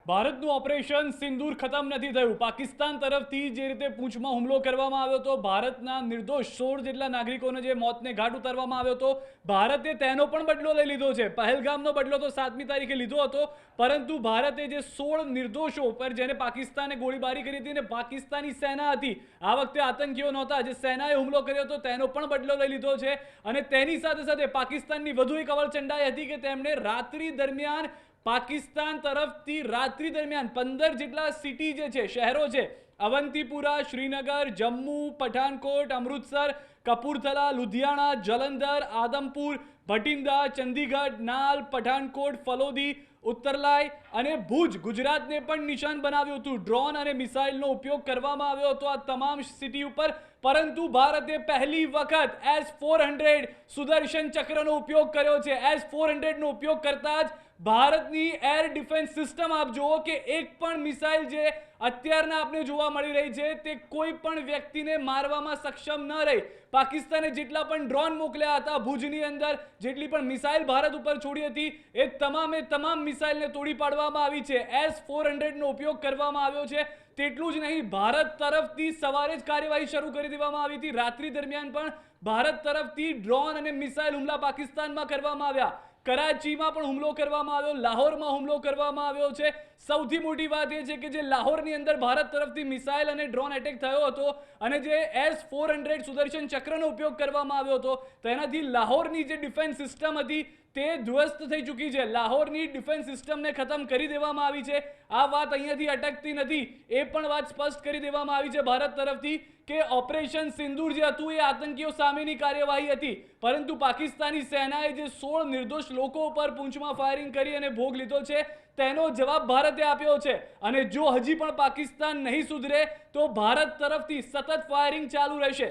ભારતનું ઓપરેશન સિંદૂર ખતમ નથી થયું। પાકિસ્તાન તરફથી જે રીતે પૂંછમાં હુમલો કરવામાં આવ્યો હતો, ભારતના નિર્દોષ 16 જેટલા નાગરિકોને જે મોતને ઘાટ ઉતારવામાં આવ્યો હતો, ભારતે તેનો પણ બદલો લઈ લીધો છે। પહેલગામનો બદલો તો 7મી તારીખે લીધો હતો, પરંતુ ભારતે જે 16 નિર્દોષો પર જેને પાકિસ્તાને ગોળીબારી કરી હતી ને પાકિસ્તાની સેના હતી, આ વખતે આતંકીઓ નહોતા, જે સેનાએ હુમલો કર્યો હતો તેનો પણ બદલો લઈ લીધો છે। અને તેની સાથે સાથે પાકિસ્તાનની વધુ એક અવળચંડાઈ હતી કે તેમણે રાત્રિ દરમિયાન પાકિસ્તાન તરફથી રાત્રિ દરમિયાન 15 જેટલા સિટી જે છે, શહેરો છે, અવંતીપુરા, શ્રીનગર, જમ્મુ, પઠાનકોટ, અમૃતસર, કપૂરથલા, લુધિયાણા, જલંધર, આદમપુર, ભટિંડા, ચંદીગઢ, નાલ, પઠાનકોટ, ફલોદી, ઉત્તરલાઈ અને ભુજ, ગુજરાતને પણ નિશાન બનાવ્યું હતું। ડ્રોન અને મિસાઇલનો ઉપયોગ કરવામાં આવ્યો હતો આ તમામ સિટી ઉપર, પરંતુ ભારતે પહેલી વખત S-400 સુદર્શન ચક્રનો ઉપયોગ કર્યો છે। S-400 નો ઉપયોગ કરતા જ ભારતની એર ડિફેન્સ સિસ્ટમ આપ જુઓ કે એક પણ મિસાઇલ જે અત્યારના આપણે જોવા મળી રહી છે તે કોઈ પણ વ્યક્તિને મારવામાં સક્ષમ ન રહી। પાકિસ્તાને જેટલા પણ ડ્રોન મોકલ્યા હતા ભુજની અંદર, જેટલી પણ મિસાઇલ ભારત ઉપર છોડી હતી, એ તમામ મિસાઇલને તોડી પાડવામાં આવી છે। S-400 નો ઉપયોગ કરવામાં આવ્યો છે। તેટલું જ નહીં, ભારત તરફથી સવારે જ કાર્યવાહી શરૂ કરી દેવામાં આવી હતી। રાત્રિ દરમિયાન પણ ભારત તરફથી ડ્રોન અને મિસાઇલ હુમલા પાકિસ્તાનમાં કરવામાં આવ્યા। કરાચીમાં પણ હુમલો કરવામાં આવ્યો, લાહોરમાં હુમલો કરવામાં આવ્યો છે। સૌથી મોટી વાત એ છે કે જે લાહોરની અંદર ભારત તરફથી મિસાઇલ અને ડ્રોન એટેક થયો હતો અને જે S-400 સુદર્શન ચક્રનો ઉપયોગ કરવામાં આવ્યો હતો, તેનાથી લાહોરની જે ડિફેન્સ સિસ્ટમ હતી તે ધ્વસ્ત થઈ ચૂકી છે। લાહોરની ડિફેન્સ સિસ્ટમને ખતમ કરી દેવામાં આવી છે। આ વાત અહીંયાથી અટકતી નથી, એ પણ વાત સ્પષ્ટ કરી દેવામાં આવી છે ભારત તરફથી કે ઓપરેશન સિંદૂર જે હતું એ આતંકીઓ સામેની કાર્યવાહી હતી, પરંતુ પાકિસ્તાની સેનાએ જે 16 નિર્દોષ લોકો ઉપર પૂંછમાં ફાયરિંગ કરી અને ભોગ લીધો છે તેનો જવાબ ભારતે આપ્યો છે। અને જો હજી પણ પાકિસ્તાન નહીં સુધરે તો ભારત તરફથી સતત ફાયરિંગ ચાલુ રહેશે।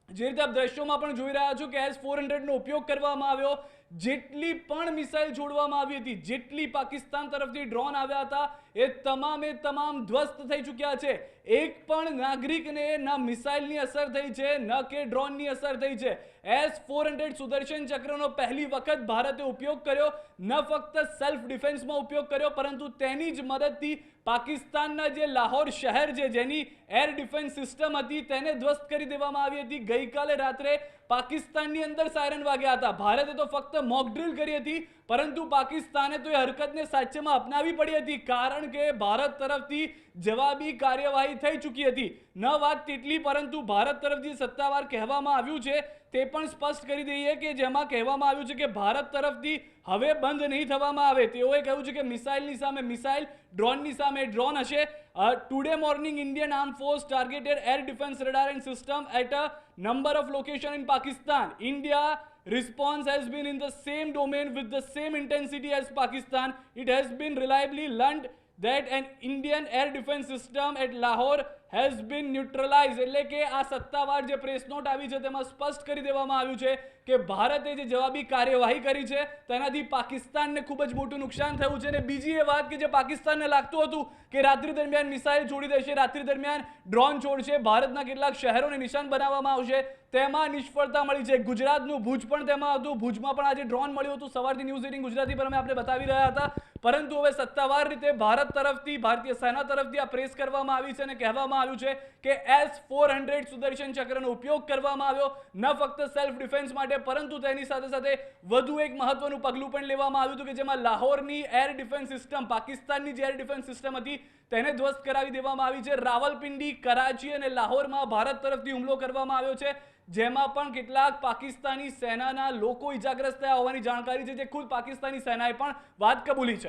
જે રીતે આપ દ્રશ્યોમાં પણ જોઈ રહ્યા છો કે S-400 નો ઉપયોગ કરવામાં આવ્યો, જેટલી પણ મિસાઇલ છોડવામાં આવી હતી, જેટલી પાકિસ્તાન તરફથી ડ્રોન આવ્યા હતા, એ તમામ ધ્વસ્ત થઈ ચૂક્યા છે। એક પણ નાગરિકને ના મિસાઇલની અસર થઈ છે ન કે ડ્રોનની અસર થઈ છે। S-400 સુદર્શન ચક્રનો પહેલી વખત ભારતે ઉપયોગ કર્યો, ન ફક્ત સેલ્ફ ડિફેન્સમાં ઉપયોગ કર્યો, પરંતુ તેની જ મદદથી પાકિસ્તાનના જે લાહોર શહેર છે જેની એર ડિફેન્સ સિસ્ટમ હતી તેને ધ્વસ્ત કરી દેવામાં આવી હતી। ગઈકાલે રાત્રે પાકિસ્તાનની અંદર સાયરન વાગ્યા હતા। ભારતે તો ફક્ત મોક ડ્રિલ કરી હતી, પરંતુ પાકિસ્તાને તો એ હરકતને સાચેમાં અપનાવી પડી હતી, કારણ કે ભારત તરફથી જવાબી કાર્યવાહી થઈ ચૂકી હતી। ન વાત તેટલી, પરંતુ ભારત તરફથી સત્તાવાર કહેવામાં આવ્યું છે તે પણ સ્પષ્ટ કરી દઈએ કે જેમાં કહેવામાં આવ્યું છે કે ભારત તરફથી હવે બંધ નહીં થવામાં આવે। તેઓએ કહ્યું છે કે મિસાઇલની સામે મિસાઇલ, ડ્રોનની સામે ડ્રોન હશે। Today morning Indian arm force targeted air defence radar and system at a number of locations in Pakistan. India response has been in the same domain with the same intensity as Pakistan. It has been reliably learned that an Indian air defense system at Lahore has been neutralized। એટલે કે આ સત્તાવાર જે press not આવી છે તેમાં સ્પષ્ટ કરી દેવામાં આવ્યું છે કે ભારતે જે જવાબી કાર્યવાહી કરી છે તેનાથી પાકિસ્તાનને ખૂબ જ મોટું નુકસાન થયું છે। અને બીજી એ વાત કે જે પાકિસ્તાનને લાગતું હતું કે રાત્રિ દરમિયાન મિસાઇલ છોડી દેશે, રાત્રિ દરમિયાન ડ્રોન છોડશે, ભારતના કેટલાક શહેરોને નિશાન બનાવવામાં આવશે, તેમાં નિષ્ફળતા મળી છે। ગુજરાતનું ભુજ પણ તેમાં હતું, ભુજમાં પણ આજે ડ્રોન મળ્યું હતું। સવારથી ન્યૂઝ 18 ગુજરાતી પર અમે આપણે બતાવી રહ્યા હતા, પરંતુ હવે સત્તાવાર રીતે ભારત તરફથી, ભારતીય સેના તરફથી આ પ્રેસ કરવામાં આવી છે અને કહેવામાં આવ્યું છે કે S-400 સુદર્શન ચક્રનો ઉપયોગ કરવામાં આવ્યો, ન ફક્ત સેલ્ફ ડિફેન્સ માટે, પરંતુ તેની સાથે સાથે વધુ એક મહત્વનું પગલું પણ લેવામાં આવ્યું હતું કે જેમાં લાહોરની એર ડિફેન્સ સિસ્ટમ, પાકિસ્તાનની જે એર ડિફેન્સ સિસ્ટમ હતી તેને ધ્વસ્ત કરાવી દેવામાં આવી છે। રાવલપિંડી, કરાચી અને લાહોરમાં ભારત તરફથી હુમલો કરવામાં આવ્યો છે, જેમાં પણ કેટલાક પાકિસ્તાની સેનાના લોકો ઇજાગ્રસ્ત થયા હોવાની જાણકારી છે, જે ખુદ પાકિસ્તાની સેનાએ પણ વાત કબૂલી છે।